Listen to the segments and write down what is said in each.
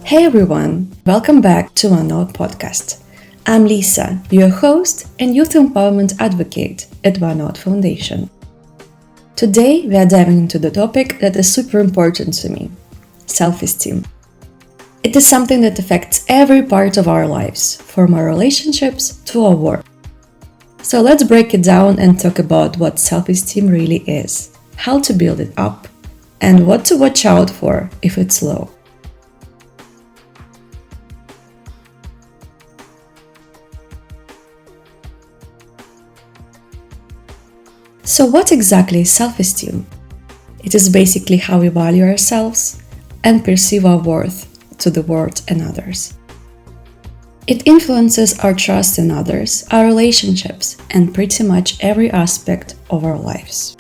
Hey everyone, welcome back to One Oat Podcast. I'm Liza, your host and youth empowerment advocate at One Oat Foundation. Today we are diving into the topic that is super important to me, self-esteem. It is something that affects every part of our lives, from our relationships to our work. So let's break it down and talk about what self-esteem really is, how to build it up, and what to watch out for if it's low. So what exactly is self-esteem? It is basically how we value ourselves and perceive our worth to the world and others. It influences our trust in others, our relationships, and pretty much every aspect of our lives.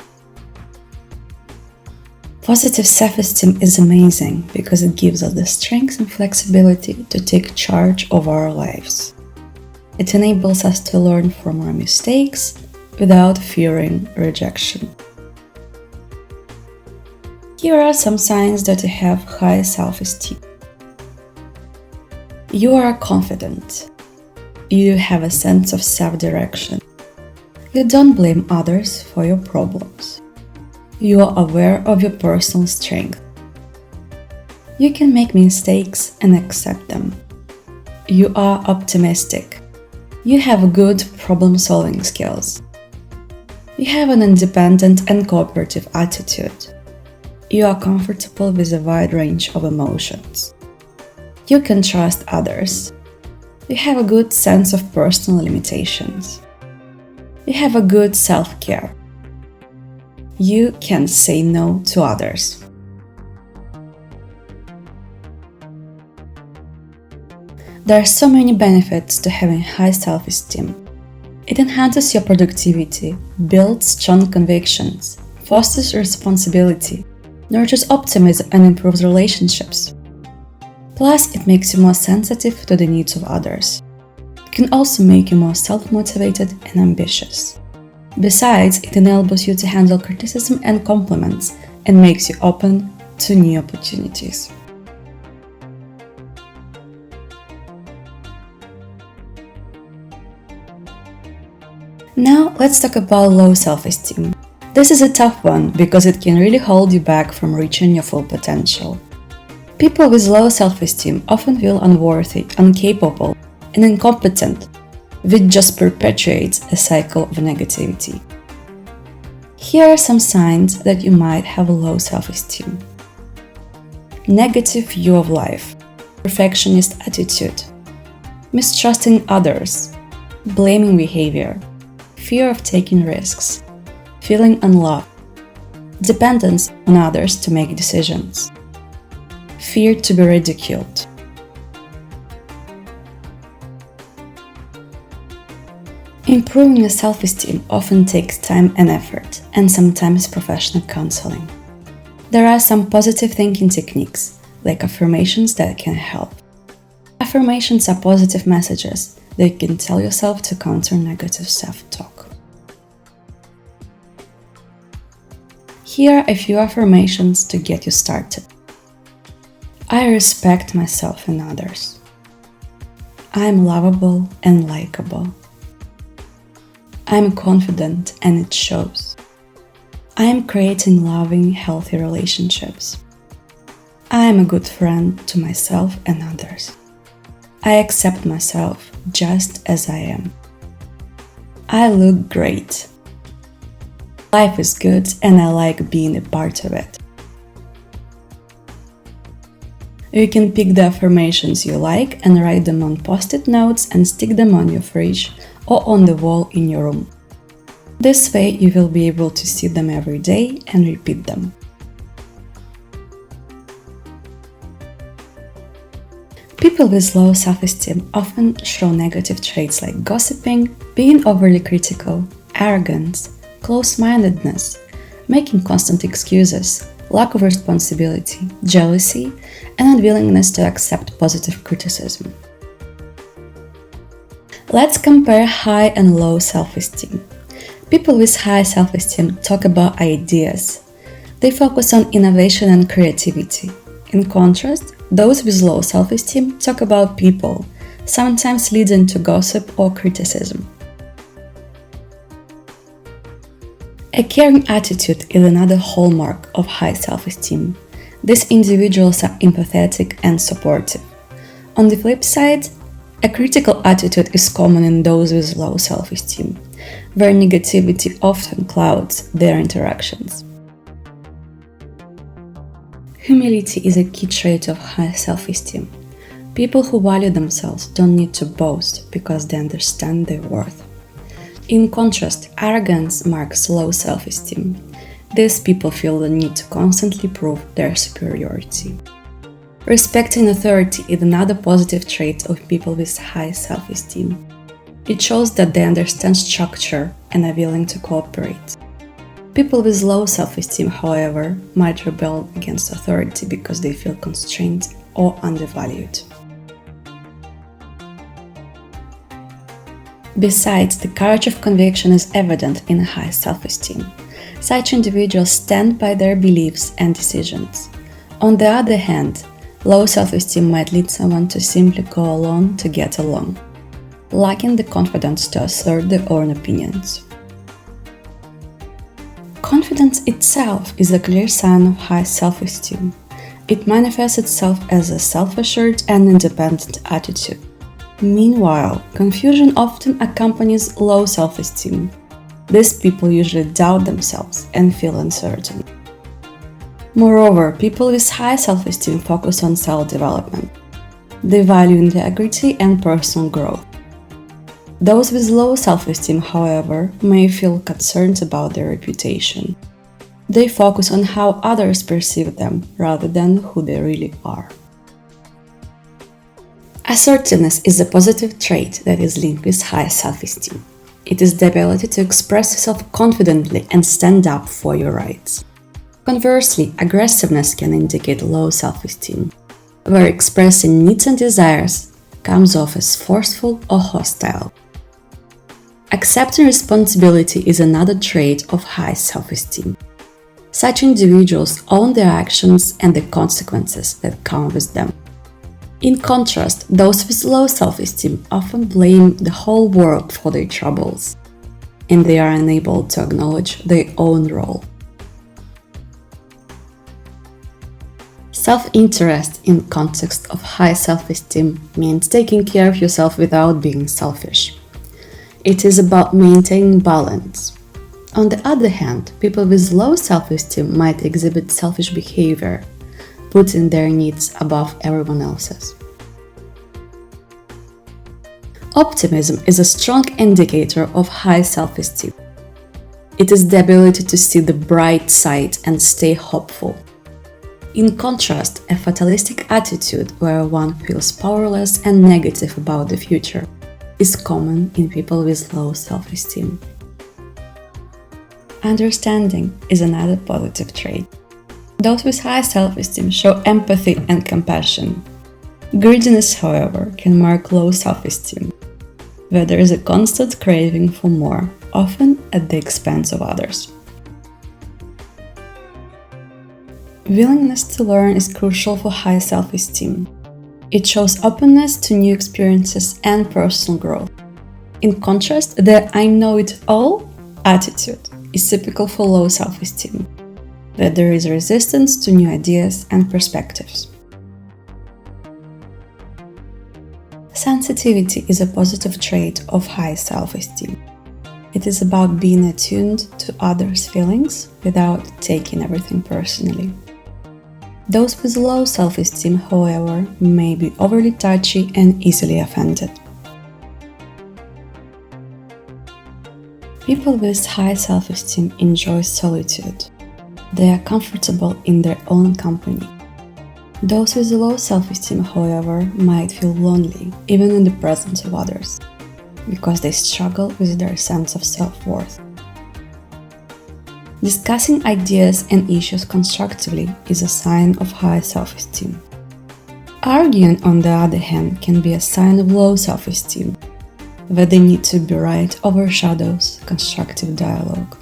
Positive self-esteem is amazing because it gives us the strength and flexibility to take charge of our lives. It enables us to learn from our mistakes without fearing rejection. Here are some signs that you have high self-esteem. You are confident. You have a sense of self-direction. You don't blame others for your problems. You are aware of your personal strength. You can make mistakes and accept them. You are optimistic. You have good problem-solving skills. You have an independent and cooperative attitude. You are comfortable with a wide range of emotions. You can trust others. You have a good sense of personal limitations. You have a good self-care. You can say no to others. There are so many benefits to having high self-esteem. It enhances your productivity, builds strong convictions, fosters responsibility, nurtures optimism and improves relationships. Plus, it makes you more sensitive to the needs of others. It can also make you more self-motivated and ambitious. Besides, it enables you to handle criticism and compliments and makes you open to new opportunities. Now, let's talk about low self-esteem. This is a tough one because it can really hold you back from reaching your full potential. People with low self-esteem often feel unworthy, incapable, and incompetent, which just perpetuates a cycle of negativity. Here are some signs that you might have a low self-esteem. Negative view of life, perfectionist attitude, mistrusting others, blaming behavior, fear of taking risks, feeling unloved, dependence on others to make decisions, fear to be ridiculed. Improving your self-esteem often takes time and effort, and sometimes professional counseling. There are some positive thinking techniques, like affirmations, that can help. Affirmations are positive messages that you can tell yourself to counter negative self-talk. Here are a few affirmations to get you started. I respect myself and others. I am lovable and likable. I am confident and it shows. I am creating loving, healthy relationships. I am a good friend to myself and others. I accept myself just as I am. I look great. Life is good and I like being a part of it. You can pick the affirmations you like and write them on post-it notes and stick them on your fridge or on the wall in your room. This way you will be able to see them every day and repeat them. People with low self-esteem often show negative traits like gossiping, being overly critical, arrogance, close-mindedness, making constant excuses, lack of responsibility, jealousy, and unwillingness to accept positive criticism. Let's compare high and low self-esteem. People with high self-esteem talk about ideas. They focus on innovation and creativity. In contrast, Those with low self-esteem talk about people, sometimes leading to gossip or criticism. A caring attitude is another hallmark of high self-esteem. These individuals are empathetic and supportive. On the flip side, a critical attitude is common in those with low self-esteem, where negativity often clouds their interactions. Humility is a key trait of high self-esteem. People who value themselves don't need to boast because they understand their worth. In contrast, arrogance marks low self-esteem. These people feel the need to constantly prove their superiority. Respecting authority is another positive trait of people with high self-esteem. It shows that they understand structure and are willing to cooperate. People with low self-esteem, however, might rebel against authority because they feel constrained or undervalued. Besides, the courage of conviction is evident in high self-esteem. Such individuals stand by their beliefs and decisions. On the other hand, low self-esteem might lead someone to simply go along to get along, lacking the confidence to assert their own opinions. Confidence itself is a clear sign of high self-esteem. It manifests itself as a self-assured and independent attitude. Meanwhile, confusion often accompanies low self-esteem. These people usually doubt themselves and feel uncertain. Moreover, people with high self-esteem focus on self-development. They value integrity and personal growth. Those with low self-esteem, however, may feel concerned about their reputation. They focus on how others perceive them rather than who they really are. Assertiveness is a positive trait that is linked with high self-esteem. It is the ability to express yourself confidently and stand up for your rights. Conversely, aggressiveness can indicate low self-esteem, where expressing needs and desires comes off as forceful or hostile. Accepting responsibility is another trait of high self-esteem. Such individuals own their actions and the consequences that come with them. In contrast, those with low self-esteem often blame the whole world for their troubles, and they are unable to acknowledge their own role. Self-interest in context of high self-esteem means taking care of yourself without being selfish. It is about maintaining balance. On the other hand, people with low self-esteem might exhibit selfish behavior, putting their needs above everyone else's. Optimism is a strong indicator of high self-esteem. It is the ability to see the bright side and stay hopeful. In contrast, a fatalistic attitude where one feels powerless and negative about the future is common in people with low self-esteem. Understanding is another positive trait. Those with high self-esteem show empathy and compassion. Greediness, however, can mark low self-esteem, where there is a constant craving for more, often at the expense of others. Willingness to learn is crucial for high self-esteem. It shows openness to new experiences and personal growth. In contrast, the "I know it all" attitude is typical for low self-esteem, that there is resistance to new ideas and perspectives. Sensitivity is a positive trait of high self-esteem. It is about being attuned to others' feelings without taking everything personally. Those with low self-esteem, however, may be overly touchy and easily offended. People with high self-esteem enjoy solitude. They are comfortable in their own company. Those with low self-esteem, however, might feel lonely, even in the presence of others, because they struggle with their sense of self-worth. Discussing ideas and issues constructively is a sign of high self-esteem. Arguing, on the other hand, can be a sign of low self-esteem, where the need to be right overshadows constructive dialogue.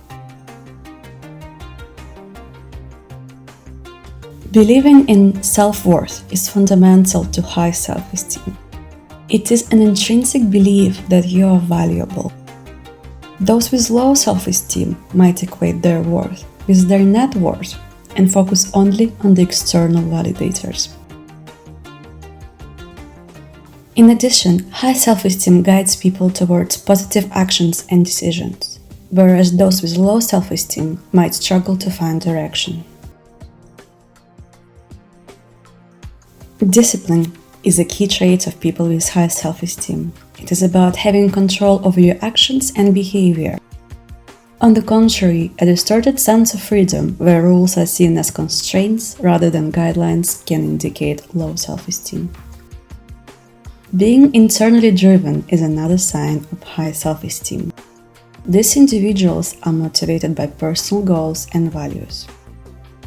Believing in self-worth is fundamental to high self-esteem. It is an intrinsic belief that you are valuable. Those with low self-esteem might equate their worth with their net worth and focus only on the external validators. In addition, high self-esteem guides people towards positive actions and decisions, whereas those with low self-esteem might struggle to find direction. Discipline is a key trait of people with high self-esteem. It is about having control over your actions and behavior. On the contrary, a distorted sense of freedom, where rules are seen as constraints rather than guidelines, can indicate low self-esteem. Being internally driven is another sign of high self-esteem. These individuals are motivated by personal goals and values,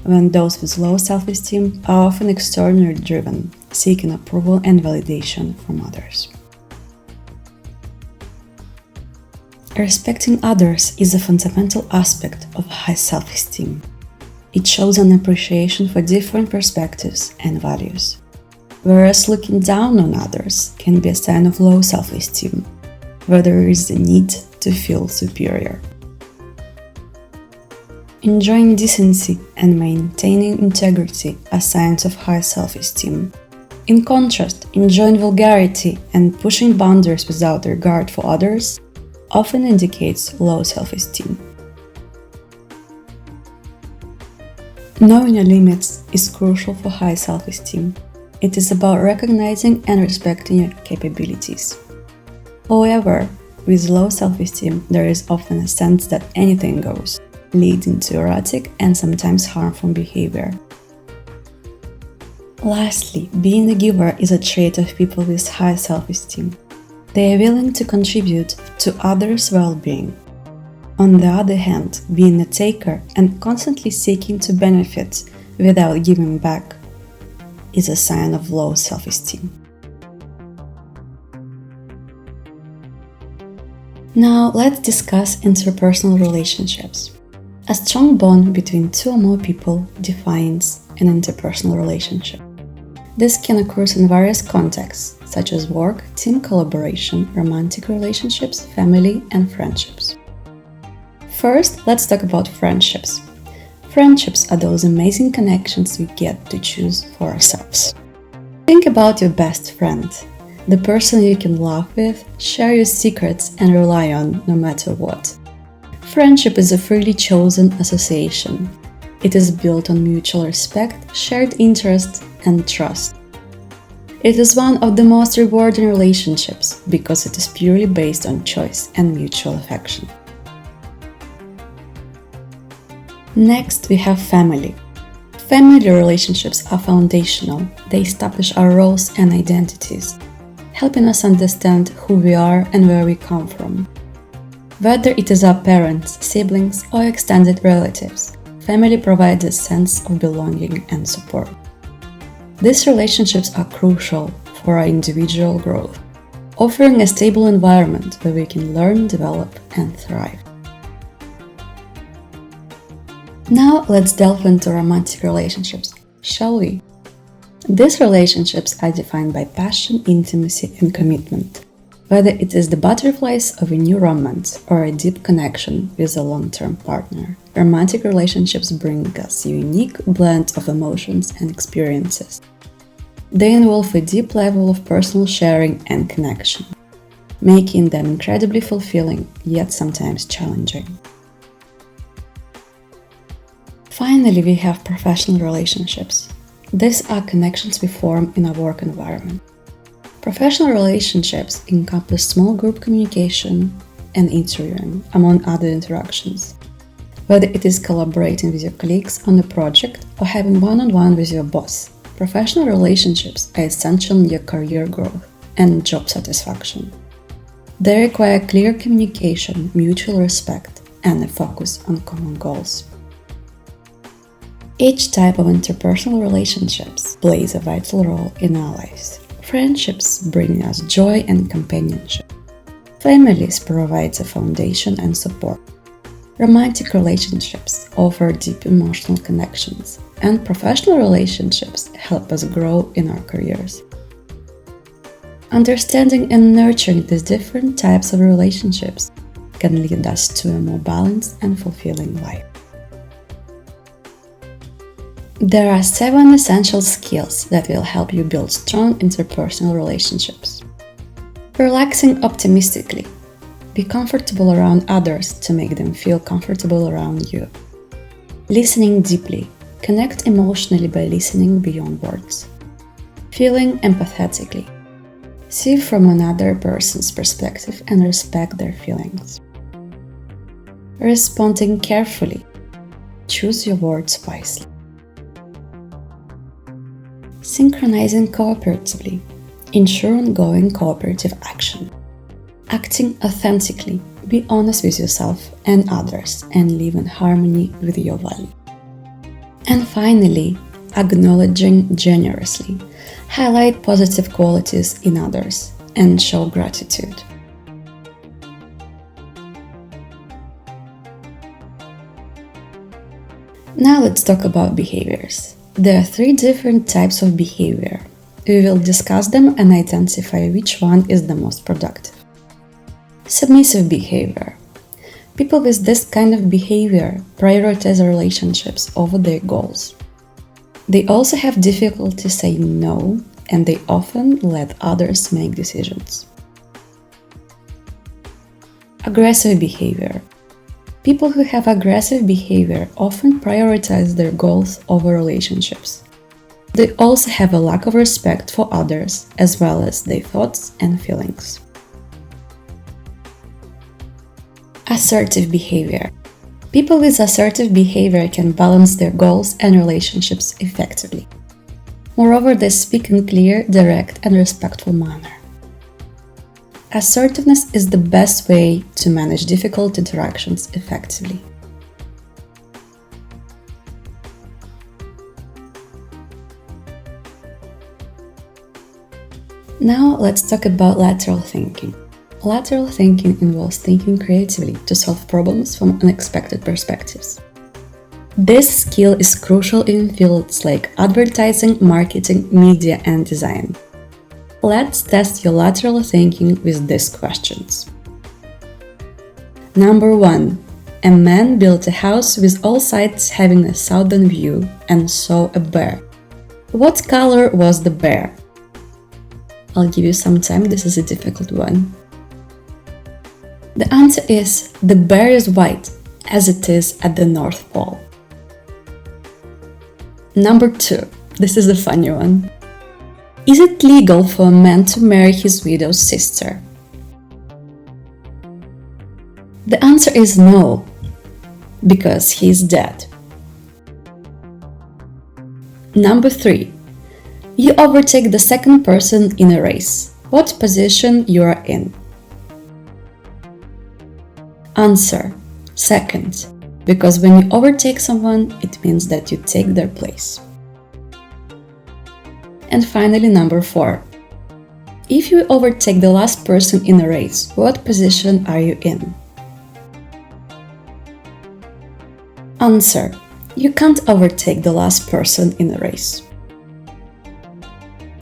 when those with low self-esteem are often externally driven, seeking approval and validation from others. Respecting others is a fundamental aspect of high self-esteem. It shows an appreciation for different perspectives and values, whereas looking down on others can be a sign of low self-esteem, where there is the need to feel superior. Enjoying decency and maintaining integrity are signs of high self-esteem. In contrast, enjoying vulgarity and pushing boundaries without regard for others often indicates low self-esteem. Knowing your limits is crucial for high self-esteem. It is about recognizing and respecting your capabilities. However, with low self-esteem, there is often a sense that anything goes, leading to erratic and sometimes harmful behavior. Lastly, being a giver is a trait of people with high self-esteem. They are willing to contribute to others' well-being. On the other hand, being a taker and constantly seeking to benefit without giving back is a sign of low self-esteem. Now let's discuss interpersonal relationships. A strong bond between two or more people defines an interpersonal relationship. This can occur in various contexts, such as work, team collaboration, romantic relationships, family, and friendships. First, let's talk about friendships. Friendships are those amazing connections we get to choose for ourselves. Think about your best friend, the person you can laugh with, share your secrets, and rely on no matter what. Friendship is a freely chosen association. It is built on mutual respect, shared interest, and trust. It is one of the most rewarding relationships because it is purely based on choice and mutual affection. Next, we have family. Family relationships are foundational. They establish our roles and identities, helping us understand who we are and where we come from. Whether it is our parents, siblings, or extended relatives, family provides a sense of belonging and support. These relationships are crucial for our individual growth, offering a stable environment where we can learn, develop, and thrive. Now let's delve into romantic relationships, shall we? These relationships are defined by passion, intimacy, and commitment. Whether it is the butterflies of a new romance or a deep connection with a long-term partner, romantic relationships bring us a unique blend of emotions and experiences. They involve a deep level of personal sharing and connection, making them incredibly fulfilling, yet sometimes challenging. Finally, we have professional relationships. These are connections we form in a work environment. Professional relationships encompass small group communication and interviewing, among other interactions. Whether it is collaborating with your colleagues on a project or having one-on-one with your boss, professional relationships are essential in your career growth and job satisfaction. They require clear communication, mutual respect, and a focus on common goals. Each type of interpersonal relationships plays a vital role in our lives. Friendships bring us joy and companionship. Families provide a foundation and support. Romantic relationships offer deep emotional connections, and professional relationships help us grow in our careers. Understanding and nurturing these different types of relationships can lead us to a more balanced and fulfilling life. There are 7 essential skills that will help you build strong interpersonal relationships. Relaxing optimistically. Be comfortable around others to make them feel comfortable around you. Listening deeply. Connect emotionally by listening beyond words. Feeling empathetically. See from another person's perspective and respect their feelings. Responding carefully. Choose your words wisely. Synchronizing cooperatively. Ensure ongoing cooperative action. Acting authentically. Be honest with yourself and others and live in harmony with your value. And finally, acknowledging generously. Highlight positive qualities in others and show gratitude. Now let's talk about behaviors. There are 3 different types of behavior. We will discuss them and identify which one is the most productive. Submissive behavior. People with this kind of behavior prioritize relationships over their goals. They also have difficulty saying no, and they often let others make decisions. Aggressive behavior. People who have aggressive behavior often prioritize their goals over relationships. They also have a lack of respect for others as well as their thoughts and feelings. Assertive behavior. People with assertive behavior can balance their goals and relationships effectively. Moreover, they speak in clear, direct, and respectful manner. Assertiveness is the best way to manage difficult interactions effectively. Now let's talk about lateral thinking. Lateral thinking involves thinking creatively to solve problems from unexpected perspectives. This skill is crucial in fields like advertising, marketing, media, and design. Let's test your lateral thinking with these questions. Number 1. A man built a house with all sides having a southern view and saw a bear. What color was the bear? I'll give you some time, this is a difficult one. The answer is, the bear is white, as it is at the North Pole. Number 2. This is a funny one. Is it legal for a man to marry his widow's sister? The answer is no, because he is dead. Number 3. You overtake the second person in a race. What position you are in? Answer: second, because when you overtake someone, it means that you take their place. And finally, number 4. If you overtake the last person in a race, what position are you in? Answer: you can't overtake the last person in a race.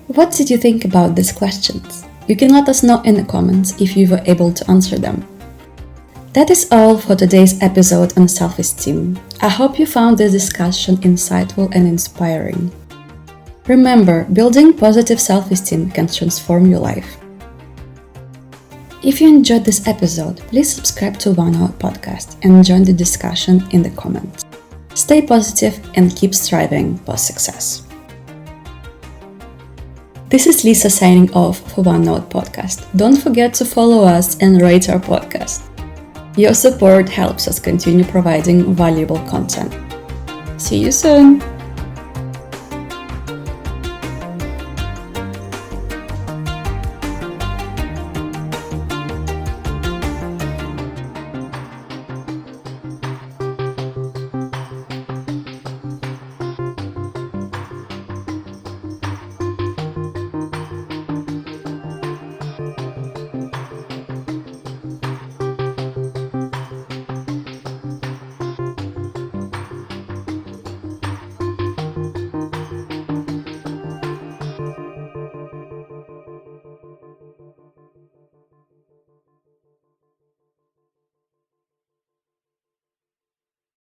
What did you think about these questions? You can let us know in the comments if you were able to answer them. That is all for today's episode on self-esteem. I hope you found this discussion insightful and inspiring. Remember, building positive self-esteem can transform your life. If you enjoyed this episode, please subscribe to One Oat Podcast and join the discussion in the comments. Stay positive and keep striving for success. This is Liza signing off for One Oat Podcast. Don't forget to follow us and rate our podcast. Your support helps us continue providing valuable content. See you soon!